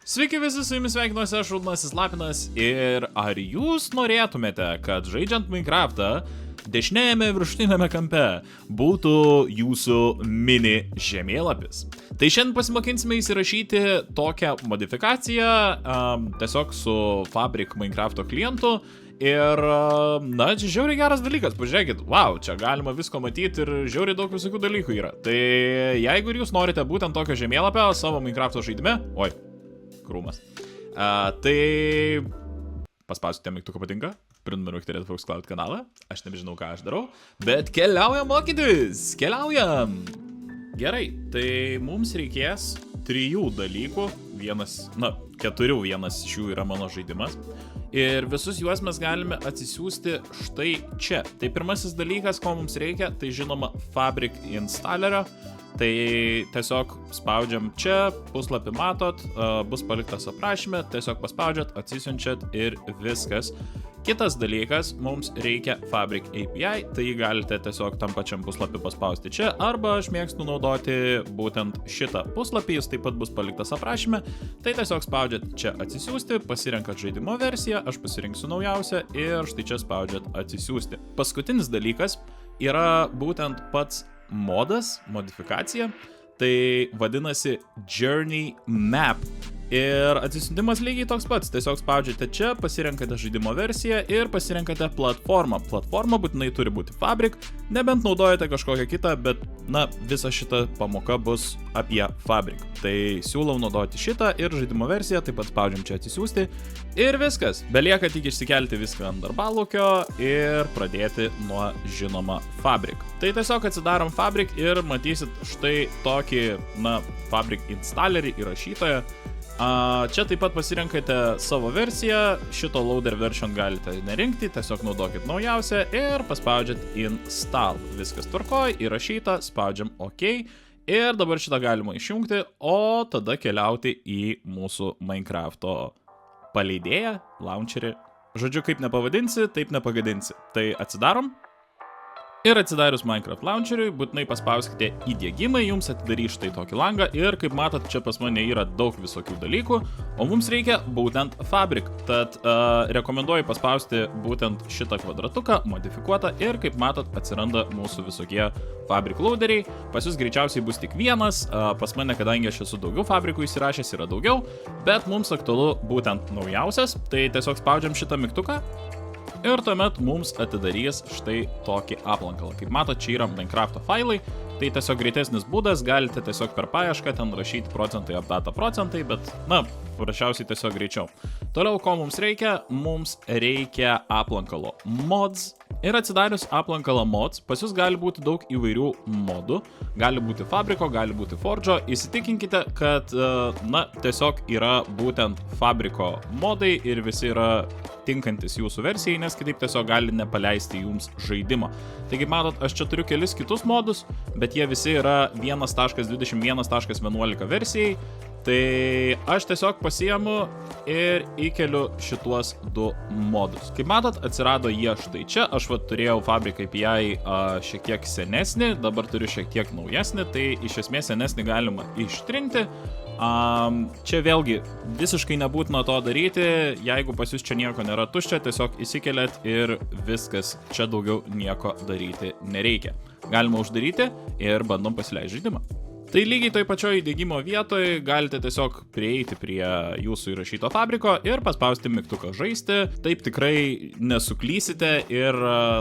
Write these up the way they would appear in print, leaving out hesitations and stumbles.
Sveiki visi, su jumis sveikinuosi aš Raudonasis Lapinas ir ar jūs norėtumėte, kad žaidžiant Minecraftą dešinėjame viršutinėme kampe būtų jūsų mini žemėlapis? Tai šiandien pasimokinsime įsirašyti tokią modifikaciją tiesiog su Fabric Minecrafto klientu. Ir, na, čia žiauriai geras dalykas, pažiūrėkit, wow, čia galima visko matyti ir žiauriai daug visokių dalykų yra. Tai jeigu ir jūs norite būtent tokio žemėlapio savo Minecrafto žaidime, krūmas, tai paspauskite mygtuką patinka, prenumeruokite Redfox Cloud kanalą, aš nebežinau, ką aš darau, bet keliaujam mokytis, keliaujam. Gerai, tai mums reikės 3 dalykų, keturių, vienas iš jų yra mano žaidimas. Ir visus juos mes galime atsisiųsti štai čia. Tai pirmasis dalykas, ko mums reikia, tai žinoma Fabric installerio. Tai tiesiog spaudžiam čia, puslapį matot, bus paliktas aprašyme, tiesiog paspaudžiat, atsisiunčiat ir viskas. Kitas dalykas, mums reikia Fabric API, tai jį galite tiesiog tam pačiam puslapį paspausti čia, arba aš mėgstu naudoti būtent šitą puslapį, jis taip pat bus paliktas aprašyme. Tai tiesiog spaudžiat čia atsisiųsti, pasirenkat žaidimo versiją, aš pasirinksiu naujausią ir štai čia spaudžiat atsisiųsti. Paskutinis dalykas yra būtent pats modas, modifikacija, tai vadinasi Journey Map. Ir atsisiuntimas lygiai toks pats, tiesiog spaudžiate čia, pasirenkate žaidimo versiją ir pasirenkate platformą. Platforma būtinai turi būti Fabric, nebent naudojate kažkokią kitą, bet, visa šita pamoka bus apie Fabric. Tai siūlau naudoti šitą ir žaidimo versiją, taip pat spaudžiam čia atsisiųsti ir viskas. Belieka tik išsikelti viską ant darbalaukio ir pradėti nuo žinoma Fabric. Tai tiesiog atsidarom Fabric ir matysit štai tokį, Fabric installerį įrašytoją. Čia taip pat pasirenkate savo versiją, šito loader version galite nerinkti, tiesiog naudokit naujausią ir paspaudžiat install. Viskas tvarkoj, įrašyta, spaudžiam OK ir dabar šitą galima išjungti, o tada keliauti į mūsų Minecrafto paleidėją, launcherį. Žodžiu, kaip nepavadinsi, taip nepagadinsi. Tai atsidarom. Ir atsidarius Minecraft launcheriui, būtinai paspauskite įdiegimai, jums atidarys štai tokį langą ir kaip matot, čia pas mane yra daug visokių dalykų, o mums reikia būtent Fabric. Tad rekomenduoju paspausti būtent šitą kvadratuką, modifikuotą ir kaip matot, atsiranda mūsų visokie Fabric loaderiai. Pas jūs greičiausiai bus tik vienas, pas mane, kadangi aš esu daugiau Fabricų įsirašęs, yra daugiau, bet mums aktualu būtent naujausias, tai tiesiog spaudžiam šitą mygtuką. Ir tuomet mums atidarys štai tokį aplankalą. Kaip matot, čia yra Minecrafto failai, tai tiesiog greitesnis būdas, galite tiesiog per paiešką ten rašyti procentai, updata procentai, bet, paprasčiausiai tiesiog greičiau. Toliau, ko mums reikia? Mums reikia aplankalo mods. Ir atsidarius aplankalą mods, pas jūs gali būti daug įvairių modų. Gali būti Fabrico, gali būti Forge'o. Įsitikinkite, kad, tiesiog yra būtent Fabrico modai ir visi yra tinkantis jūsų versijai, nes kitaip tiesiog gali nepaleisti jums žaidimo. Taigi, matot, aš čia turiu kelis kitus modus, bet jie visi yra 1.21.11 versijai. Tai aš tiesiog pasiimu ir įkeliu šituos 2 modus. Kaip matot, atsirado jie štai čia. Aš turėjau Fabric API šiek tiek senesnį, dabar turiu šiek tiek naujesnį, tai iš esmės senesnį galima ištrinti. Čia vėlgi visiškai nebūtina to daryti, jeigu pas jūs čia nieko nėra tuščia, tiesiog įsikeliat ir viskas, čia daugiau nieko daryti nereikia. Galima uždaryti ir bandom pasileisti žaidimą. Tai lygiai toj pačioj įdiegimo vietoje galite tiesiog prieiti prie jūsų įrašyto Fabrico ir paspausti mygtuką žaisti. Taip tikrai nesuklysite ir,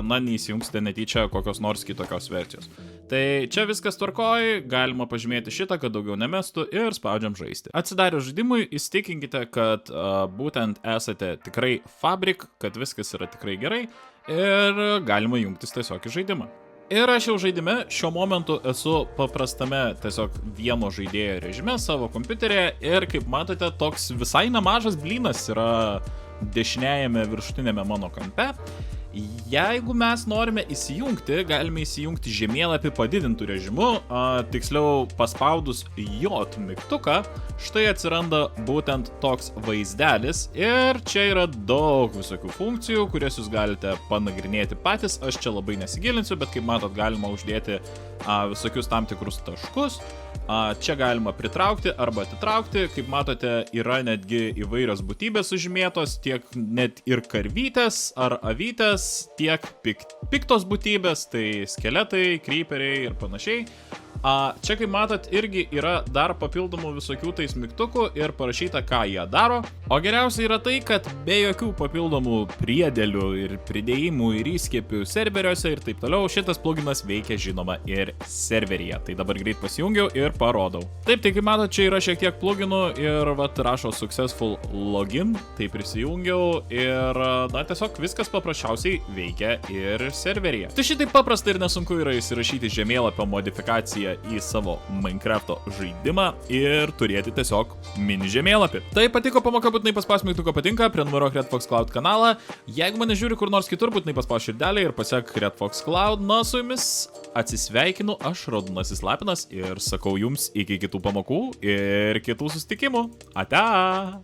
neįsijungsite netyčia kokios nors kitokios versijos. Tai čia viskas tvarkoj, galima pažymėti šitą, kad daugiau nemestų ir spaudžiam žaisti. Atsidarius žaidimui, įsitikinkite, kad būtent esate tikrai Fabric, kad viskas yra tikrai gerai ir galima jungtis tiesiog į žaidimą. Ir aš jau žaidime šiuo momentu esu paprastame tiesiog vieno žaidėjo režime savo kompiuterėje ir kaip matote, toks visai nemažas blynas yra dešiniajame viršutinėme mano kampe. Jeigu mes norime įsijungti, galime įsijungti žemėlapį padidintų režimu, tiksliau paspaudus J mygtuką, štai atsiranda būtent toks vaizdelis ir čia yra daug visokių funkcijų, kurias jūs galite panagrinėti patys, aš čia labai nesigilinsiu, bet kaip matot galima uždėti visokius tam tikrus taškus. Čia galima pritraukti arba atitraukti, kaip matote, yra netgi įvairios būtybės užžymėtos, tiek net ir karvytės ar avytės, tiek piktos būtybės, tai skeletai, kryperiai ir panašiai. Čia, kaip matot, irgi yra dar papildomų visokių tais mygtukų ir parašyta, ką jie daro. O geriausia yra tai, kad be jokių papildomų priedėlių ir pridėjimų ir įskiepių serveriuose ir taip toliau, šitas pluginas veikia, žinoma, ir serveryje. Tai dabar greit pasijungiau ir parodau. Taip, tai kaip matot, čia yra šiek tiek pluginų ir rašo successful login, tai prisijungiau ir, tiesiog viskas paprasčiausiai veikia ir serveryje. Tai šitaip paprasta ir nesunku yra įsirašyti žemėlapio modifikaciją į savo Minecrafto žaidimą ir turėti tiesiog mini žemėlapį. Tai patiko pamoka, būtinai paspaus mygtuką patinka, prenumeruok Red Fox Cloud kanalą. Jeigu mane žiūri kur nors kitur, būtinai paspaus širdelį ir pasiek Red Fox Cloud. Na, su jumis atsisveikinu, aš Raudonasis Lapinas ir sakau jums iki kitų pamokų ir kitų susitikimų. Ate!